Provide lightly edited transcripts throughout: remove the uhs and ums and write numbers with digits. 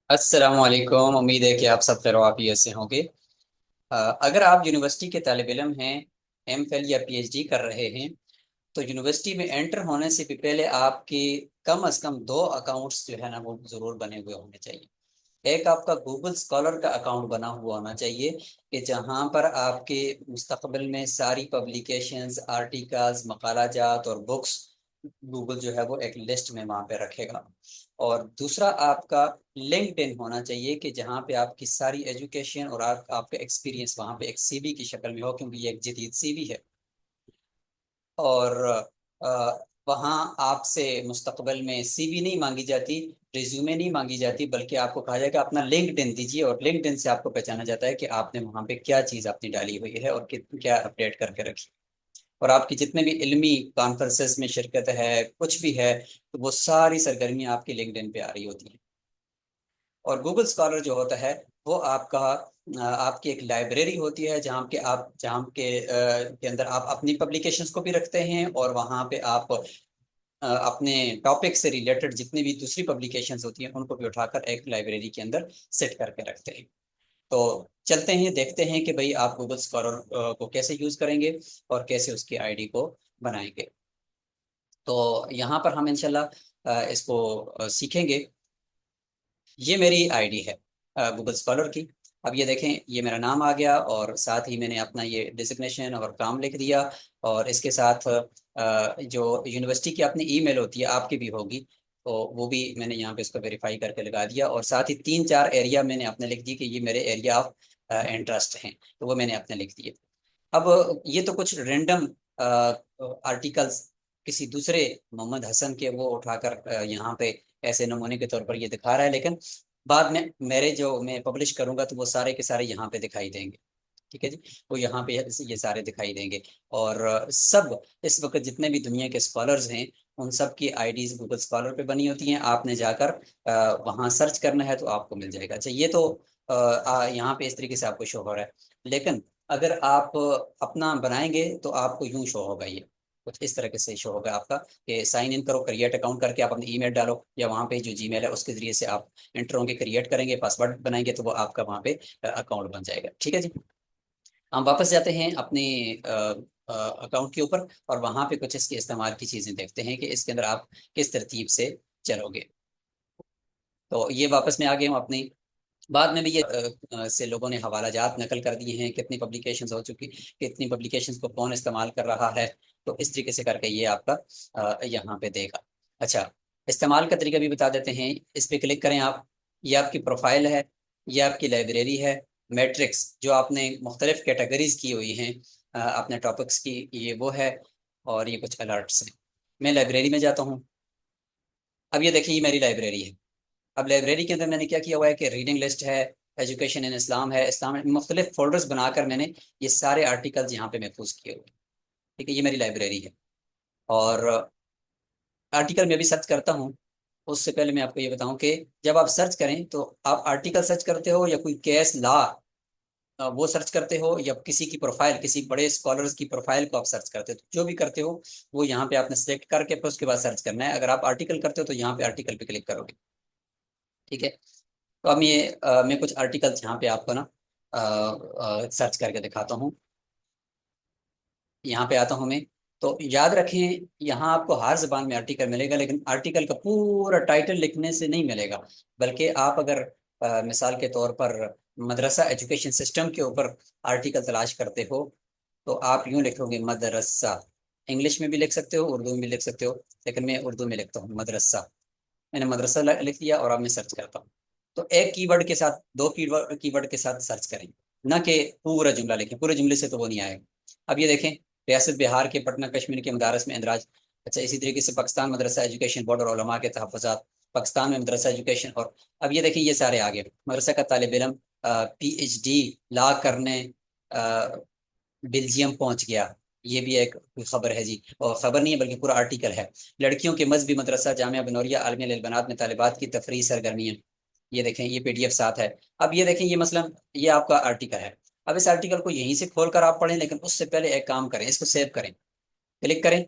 السلام علیکم، امید ہے کہ آپ سب خیر و عافیت سے ہوں گے۔ اگر آپ یونیورسٹی کے طالب علم ہیں، ایم فل یا پی ایچ ڈی کر رہے ہیں، تو یونیورسٹی میں انٹر ہونے سے بھی پہلے آپ کے کم از کم دو اکاؤنٹس جو ہے نا وہ ضرور بنے ہوئے ہونے چاہیے۔ ایک آپ کا گوگل اسکالر کا اکاؤنٹ بنا ہوا ہونا چاہیے کہ جہاں پر آپ کے مستقبل میں ساری پبلیکیشنز، آرٹیکلز، مقالہ جات اور بکس گوگل جو ہے وہ ایک لسٹ میں وہاں پہ رکھے گا۔ اور دوسرا آپ کا لنکڈ ان ہونا چاہیے کہ جہاں پہ آپ کی ساری ایجوکیشن اور آپ کا ایکسپیرینس وہاں پہ ایک سی وی کی شکل میں ہو، کیونکہ یہ ایک جدید سی وی ہے۔ اور آ، وہاں آپ سے مستقبل میں سی وی نہیں مانگی جاتی، ریزیومے نہیں مانگی جاتی، بلکہ آپ کو کہا جائے کہ اپنا لنکڈ ان دیجیے، اور لنکڈ ان سے آپ کو پہچانا جاتا ہے کہ آپ نے وہاں پہ کیا چیز اپنی ڈالی ہوئی ہے اور کیا اپڈیٹ کر کے رکھی۔ اور آپ کی جتنے بھی علمی کانفرنسز میں شرکت ہے، کچھ بھی ہے، تو وہ ساری سرگرمیاں آپ کی لنکڈ ان پہ آ رہی ہوتی ہیں۔ اور گوگل اسکالر جو ہوتا ہے وہ آپ کا آپ کی ایک لائبریری ہوتی ہے جہاں کے اندر آپ اپنی پبلیکیشنز کو بھی رکھتے ہیں، اور وہاں پہ آپ اپنے ٹاپک سے ریلیٹڈ جتنی بھی دوسری پبلیکیشنز ہوتی ہیں ان کو بھی اٹھا کر ایک لائبریری کے اندر سیٹ کر کے رکھتے ہیں۔ تو چلتے ہیں، دیکھتے ہیں کہ بھئی آپ گوگل اسکالر کو کیسے یوز کریں گے اور کیسے اس کی آئی ڈی کو بنائیں گے۔ تو یہاں پر ہم انشاءاللہ اس کو سیکھیں گے۔ یہ میری آئی ڈی ہے گوگل اسکالر کی۔ اب یہ دیکھیں، یہ میرا نام آ گیا اور ساتھ ہی میں نے اپنا یہ ڈیزگنیشن اور کام لکھ دیا، اور اس کے ساتھ جو یونیورسٹی کی اپنی ای میل ہوتی ہے آپ کی بھی ہوگی، تو وہ بھی میں نے یہاں پہ اس کو ویریفائی کر کے لگا دیا، اور ساتھ ہی تین چار ایریا میں نے اپنے لکھ دی کہ یہ میرے ایریا آف انٹرسٹ ہیں، تو وہ میں نے اپنے لکھ دیے۔ اب یہ تو کچھ رینڈم آرٹیکلس کسی دوسرے محمد حسن کے وہ اٹھا کر یہاں پہ ایسے نمونے کے طور پر یہ دکھا رہا ہے، لیکن بعد میں میرے جو میں پبلش کروں گا تو وہ سارے کے سارے یہاں پہ دکھائی دیں گے۔ ٹھیک ہے جی، وہ یہاں پہ یہ سارے دکھائی دیں گے، اور سب اس وقت جتنے بھی دنیا کے اسکالرز ہیں ان سب کی آئی ڈیز گوگل اسکالر پہ بنی ہوتی ہیں۔ آپ نے جا کر وہاں سرچ کرنا ہے تو آپ کو مل جائے گا۔ اچھا، یہ تو یہاں پہ اس طریقے سے آپ کو شو ہو رہا ہے، لیکن اگر آپ اپنا بنائیں گے تو آپ کو یوں شو ہوگا، یہ کچھ اس طرح سے شو ہوگا آپ کا کہ سائن ان کرو، کریٹ اکاؤنٹ کر کے آپ اپنی ای میل ڈالو، یا وہاں پہ جو جی میل ہے اس کے ذریعے سے آپ انٹر ہوں گے، کریٹ کریں گے، پاسورڈ بنائیں گے تو وہ آپ کا وہاں پہ اکاؤنٹ بن جائے گا۔ ٹھیک ہے جی، ہم واپس جاتے ہیں اپنے اکاؤنٹ کے اوپر، اور وہاں پہ کچھ اس کے استعمال کی چیزیں دیکھتے ہیں کہ اس کے اندر آپ کس ترتیب سے چلو گے۔ تو یہ واپس میں آ گئے ہوں اپنی، بعد میں بھی یہ سے لوگوں نے حوالہ جات نقل کر دیے ہیں، کتنی پبلیکیشنز ہو چکی، کتنی پبلیکیشنز کو کون استعمال کر رہا ہے، تو اس طریقے سے کر کے یہ آپ کا یہاں پہ دے گا۔ اچھا، استعمال کا طریقہ بھی بتا دیتے ہیں۔ اس پہ کلک کریں آپ، یہ آپ کی پروفائل ہے، یہ آپ کی لائبریری ہے، میٹرکس جو آپ نے مختلف کیٹیگریز کی ہوئی ہیں اپنے ٹاپکس کی، یہ وہ ہے، اور یہ کچھ الرٹس ہیں۔ میں لائبریری میں جاتا ہوں۔ اب یہ دیکھیں، یہ میری لائبریری ہے۔ اب لائبریری کے اندر میں نے کیا کیا ہوا ہے کہ ریڈنگ لسٹ ہے، ایجوکیشن ان اسلام ہے، اسلام میں مختلف فولڈرز بنا کر میں نے یہ سارے آرٹیکلز یہاں پہ محفوظ کیے ہوئے ہیں۔ ٹھیک ہے، یہ میری لائبریری ہے۔ اور آرٹیکل میں بھی سرچ کرتا ہوں، اس سے پہلے میں آپ کو یہ بتاؤں کہ جب آپ سرچ کریں تو آپ آرٹیکل سرچ کرتے ہو یا کوئی کیس لا وہ سرچ کرتے ہو، یا کسی کی پروفائل، کسی بڑے اسکالرز کی پروفائل کو آپ سرچ کرتے ہو، تو جو بھی کرتے ہو وہ یہاں پہ آپ نے سلیکٹ کر کے پھر اس کے بعد سرچ کرنا ہے۔ اگر آپ آرٹیکل کرتے ہو تو یہاں پہ آرٹیکل پہ کلک کرو گے۔ ٹھیک ہے، تو اب یہ میں کچھ آرٹیکل یہاں پہ آپ کو نا سرچ کر کے دکھاتا ہوں۔ یہاں پہ آتا ہوں میں، تو یاد رکھیں یہاں آپ کو ہر زبان میں آرٹیکل ملے گا، لیکن آرٹیکل کا پورا ٹائٹل لکھنے سے نہیں ملے گا، بلکہ آپ اگر مثال کے طور پر مدرسہ ایجوکیشن سسٹم کے اوپر آرٹیکل تلاش کرتے ہو تو آپ یوں لکھو گے مدرسہ، انگلش میں بھی لکھ سکتے ہو، اردو میں بھی لکھ سکتے ہو، لیکن میں اردو میں لکھتا ہوں مدرسہ۔ میں نے مدرسہ لکھ دیا اور اب میں سرچ کرتا ہوں۔ تو ایک کی ورڈ کے ساتھ، دو کی ورڈ کے ساتھ سرچ کریں، نہ کہ پورا جملہ لکھیں، پورے جملے سے تو وہ نہیں آئے گا۔ اب یہ دیکھیں، ریاست بہار کے پٹنہ کشمیر کے مدارس میں اندراج۔ اچھا، اسی طریقے سے پاکستان مدرسہ ایجوکیشن بورڈ اور علماء کے تحفظات، پاکستان میں مدرسہ ایجوکیشن، اور اب یہ دیکھیں یہ سارے آگے، مدرسہ کا طالب علم پی ایچ ڈی لا کرنے بلجیم پہنچ گیا، یہ بھی ایک خبر ہے جی، اور خبر نہیں ہے بلکہ پورا آرٹیکل ہے۔ لڑکیوں کے مذہبی مدرسہ جامعہ بنوریہ عالمیہ للبنات میں طالبات کی تفریحی سرگرمیاں، یہ دیکھیں یہ پی ڈی ایف ساتھ ہے۔ اب یہ دیکھیں، یہ مثلا یہ آپ کا آرٹیکل ہے۔ اب اس آرٹیکل کو یہیں سے کھول کر آپ پڑھیں، لیکن اس سے پہلے ایک کام کریں، اس کو سیو کریں، کلک کریں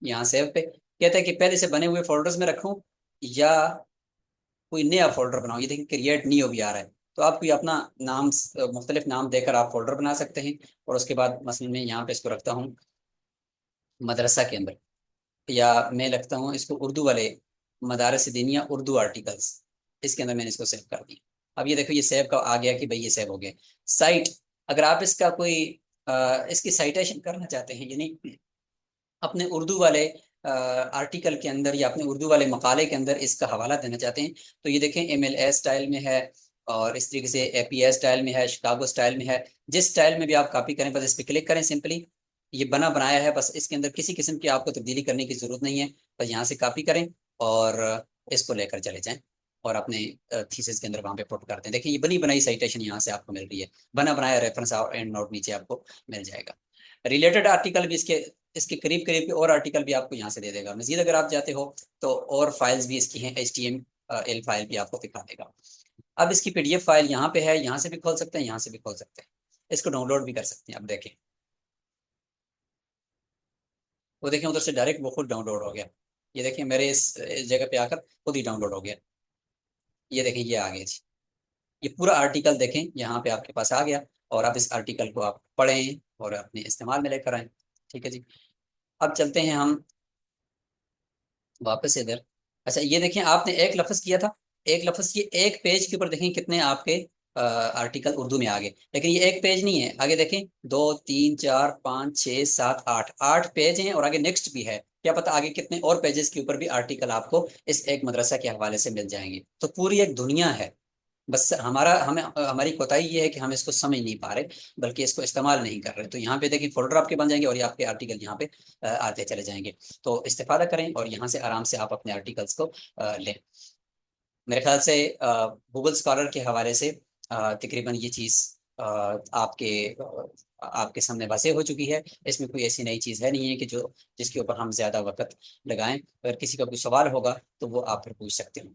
یہاں سیو پہ، کہتے ہیں کہ پہلے سے بنے ہوئے فولڈرز میں رکھوں یا کوئی نیا فولڈر بناؤ، یہ دیکھیں کریٹ نیو بھی آ رہا ہے، تو آپ کوئی اپنا نام، مختلف نام دے کر آپ فولڈر بنا سکتے ہیں، اور اس کے بعد مثلا میں یہاں پہ اس کو رکھتا ہوں مدرسہ کے اندر، یا میں لگتا ہوں اس کو اردو والے مدارس دینیا اردو آرٹیکلس، اس کے اندر میں نے اس کو سیو کر دیا۔ اب یہ دیکھو یہ سیو کا آ گیا کہ بھائی یہ سیو ہو گیا۔ سائٹ، اگر آپ اس کا کوئی اس کی سائٹیشن کرنا چاہتے ہیں، یعنی اپنے اردو والے آرٹیکل کے اندر یا اپنے اردو والے مقالے کے اندر اس کا حوالہ دینا چاہتے ہیں، تو یہ دیکھیں ایم ایل اے اسٹائل میں ہے، اور اس طریقے سے اے پی اے اسٹائل میں ہے، شکاگو اسٹائل میں ہے، جس اسٹائل میں بھی آپ کاپی کریں بس اس پہ کلک کریں سمپلی، یہ بنا بنایا ہے، بس اس کے اندر کسی قسم کی آپ کو تبدیلی کرنے کی ضرورت نہیں ہے، بس یہاں سے کاپی کریں اور اس کو لے کر چلے جائیں اور اپنے تھیسس کے اندر وہاں پہ پٹ کرتے ہیں۔ دیکھیں یہ بنی بنائی سائٹیشن یہاں سے آپ کو مل رہی ہے، بنا بنایا ریفرنس اور اینڈ نوٹ نیچے آپ کو مل جائے گا۔ ریلیٹڈ آرٹیکل بھی اس کے قریب قریب کے اور آرٹیکل بھی آپ کو یہاں سے دے دے گا، مزید اگر آپ جاتے ہو تو اور فائلز بھی اس کی ہیں، H T M L file بھی آپ کو دکھا دے گا۔ اب اس کی پی ڈی ایف فائل یہاں پہ ہے، یہاں سے بھی کھول سکتے ہیں، یہاں سے بھی کھول سکتے ہیں، اس کو ڈاؤن لوڈ بھی کر سکتے ہیں۔ اب دیکھیں وہ دیکھیں ادھر سے ڈائریکٹ وہ خود ڈاؤن لوڈ ہو گیا، یہ دیکھیں میرے اس جگہ پہ آ کر خود ہی ڈاؤن لوڈ ہو گیا، یہ دیکھیں یہ آ گیا جی، یہ پورا آرٹیکل دیکھیں یہاں پہ آپ کے پاس آ گیا، اور آپ اس آرٹیکل کو آپ پڑھیں اور اپنے استعمال میں لے کر آئیں۔ ٹھیک ہے جی، اب چلتے ہیں ہم واپس ادھر۔ اچھا یہ دیکھیں آپ نے ایک لفظ کیا تھا، ایک لفظ، یہ ایک پیج کے اوپر دیکھیں کتنے آپ کے آرٹیکل اردو میں آگے، لیکن یہ ایک پیج نہیں ہے، آگے دیکھیں 2 3 4 5 6 7 8 8 پیج ہیں، اور آگے نیکسٹ بھی ہے، کیا پتہ آگے کتنے اور پیجز کے اوپر بھی آرٹیکل آپ کو اس ایک مدرسہ کے حوالے سے مل جائیں گے، تو پوری ایک دنیا ہے۔ بس ہماری کوتاہی یہ ہے کہ ہم اس کو سمجھ نہیں پا رہے، بلکہ اس کو استعمال نہیں کر رہے، تو یہاں پہ دیکھیں فولڈر آپ کے بن جائیں گے، اور یہ آپ کے آرٹیکل یہاں پہ آتے چلے جائیں گے، تو استفادہ کریں اور یہاں سے آرام سے آپ اپنے آرٹیکلس کو لیں۔ میرے خیال سے گوگل اسکالر کے حوالے سے تقریباً یہ چیز آپ کے سامنے واضح ہو چکی ہے، اس میں کوئی ایسی نئی چیز ہے نہیں ہے کہ جس کے اوپر ہم زیادہ وقت لگائیں، اگر کسی کا کوئی سوال ہوگا تو وہ آپ پھر پوچھ سکتے ہیں۔